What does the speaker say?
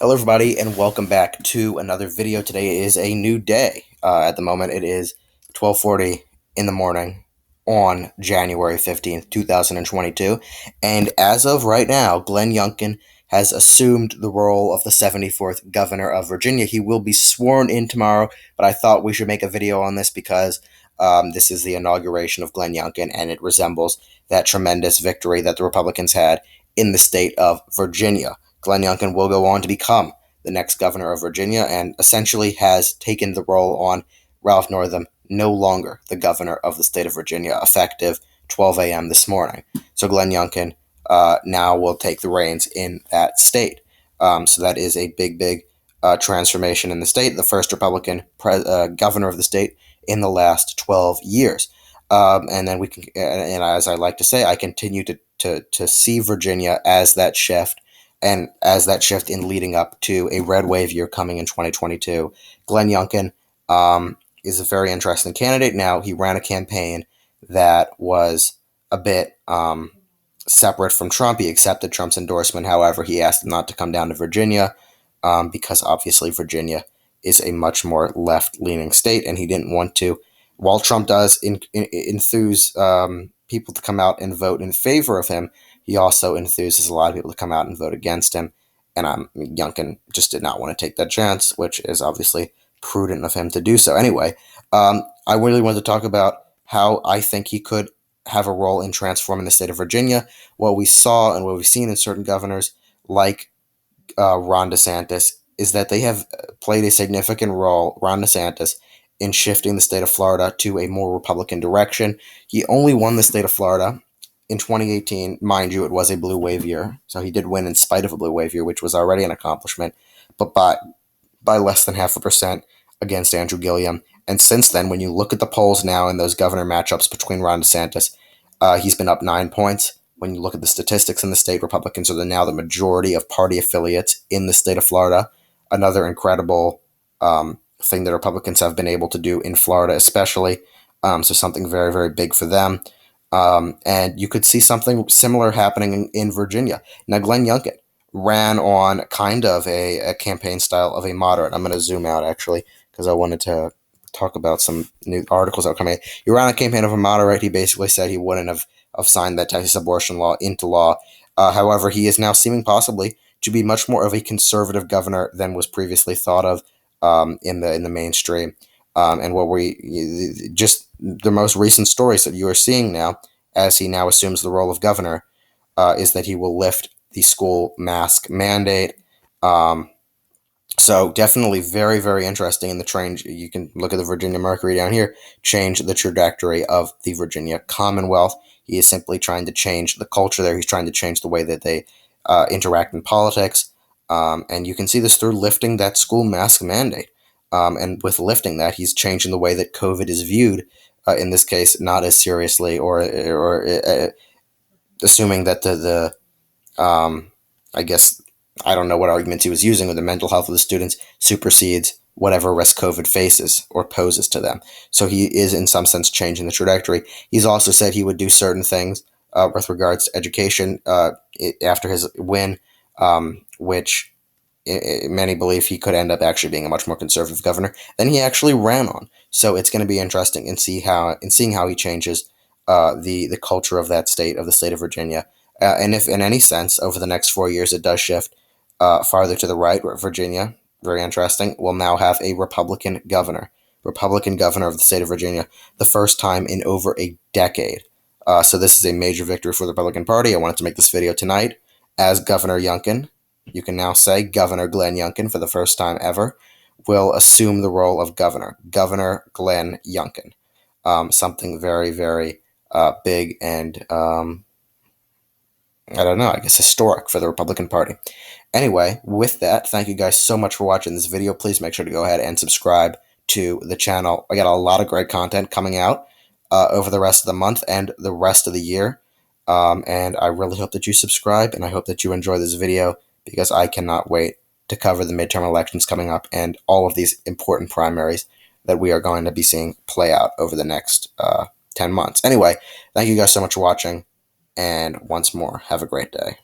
Hello everybody and welcome back to another video. Today is a new day. At the moment it is 12:40 in the morning on January 15th, 2022. And as of right now, Glenn Youngkin has assumed the role of the 74th governor of Virginia. He will be sworn in tomorrow, but I thought we should make a video on this because this is the inauguration of Glenn Youngkin and it resembles that tremendous victory that the Republicans had in the state of Virginia. Glenn Youngkin will go on to become the next governor of Virginia and essentially has taken the role on Ralph Northam, no longer the governor of the state of Virginia, effective 12 a.m. this morning. So Glenn Youngkin now will take the reins in that state. So that is a big transformation in the state, the first Republican governor of the state in the last 12 years. And then we can, and as I like to say, I continue to see Virginia as that shift, and as that shift in leading up to a red wave year coming in 2022. Glenn Youngkin is a very interesting candidate. Now, he ran a campaign that was a bit separate from Trump. He accepted Trump's endorsement. However, he asked him not to come down to Virginia because obviously Virginia is a much more left-leaning state, and he didn't want to. While Trump does enthuse people to come out and vote in favor of him, he also enthuses a lot of people to come out and vote against him. And Youngkin just did not want to take that chance, which is obviously prudent of him to do so. Anyway, I really wanted to talk about how I think he could have a role in transforming the state of Virginia. What we saw and what we've seen in certain governors like Ron DeSantis is that they have played a significant role, Ron DeSantis, in shifting the state of Florida to a more Republican direction. He only won the state of Florida in 2018. Mind you, it was a blue wave year, so he did win in spite of a blue wave year, which was already an accomplishment, but by less than 0.5% against Andrew Gillum. And since then, when you look at the polls now in those governor matchups between Ron DeSantis, he's been up 9 points. When you look at the statistics in the state, Republicans are now the majority of party affiliates in the state of Florida. Another incredible thing that Republicans have been able to do in Florida especially. So something very big for them. And you could see something similar happening in Virginia. Now, Glenn Youngkin ran on kind of a campaign style of a moderate. I'm going to zoom out, actually, because I wanted to talk about some new articles that are coming in. He ran a campaign of a moderate. He basically said he wouldn't have signed that Texas abortion law into law. However, he is now seeming possibly to be much more of a conservative governor than was previously thought of in the mainstream. And what just the most recent stories that you are seeing now, as he now assumes the role of governor, is that he will lift the school mask mandate. So definitely very interesting in the change. You can look at the Virginia Mercury down here, change the trajectory of the Virginia Commonwealth. He is simply trying to change the culture there. He's trying to change the way that they interact in politics. And you can see this through lifting that school mask mandate. And with lifting that, he's changing the way that COVID is viewed, in this case, not as seriously, or assuming that I guess, I don't know what arguments he was using, with the mental health of the students supersedes whatever risk COVID faces or poses to them. So he is, in some sense, changing the trajectory. He's also said he would do certain things with regards to education after his win, which many believe he could end up actually being a much more conservative governor than he actually ran on. So it's going to be interesting in seeing how he changes the culture of that state, of the state of Virginia. And if in any sense over the next 4 years it does shift farther to the right, where Virginia, very interesting, will now have a Republican governor of the state of Virginia, the first time in over a decade. So this is a major victory for the Republican Party. I wanted to make this video tonight as Governor Youngkin. You can now say Governor Glenn Youngkin, for the first time ever, will assume the role of governor. Governor Glenn Youngkin. Something very big and I don't know, I guess historic for the Republican Party. Anyway, with that, thank you guys so much for watching this video. Please make sure to go ahead and subscribe to the channel. I got a lot of great content coming out over the rest of the month and the rest of the year. And I really hope that you subscribe, and I hope that you enjoy this video, because I cannot wait to cover the midterm elections coming up and all of these important primaries that we are going to be seeing play out over the next 10 months. Anyway, thank you guys so much for watching, and once more, have a great day.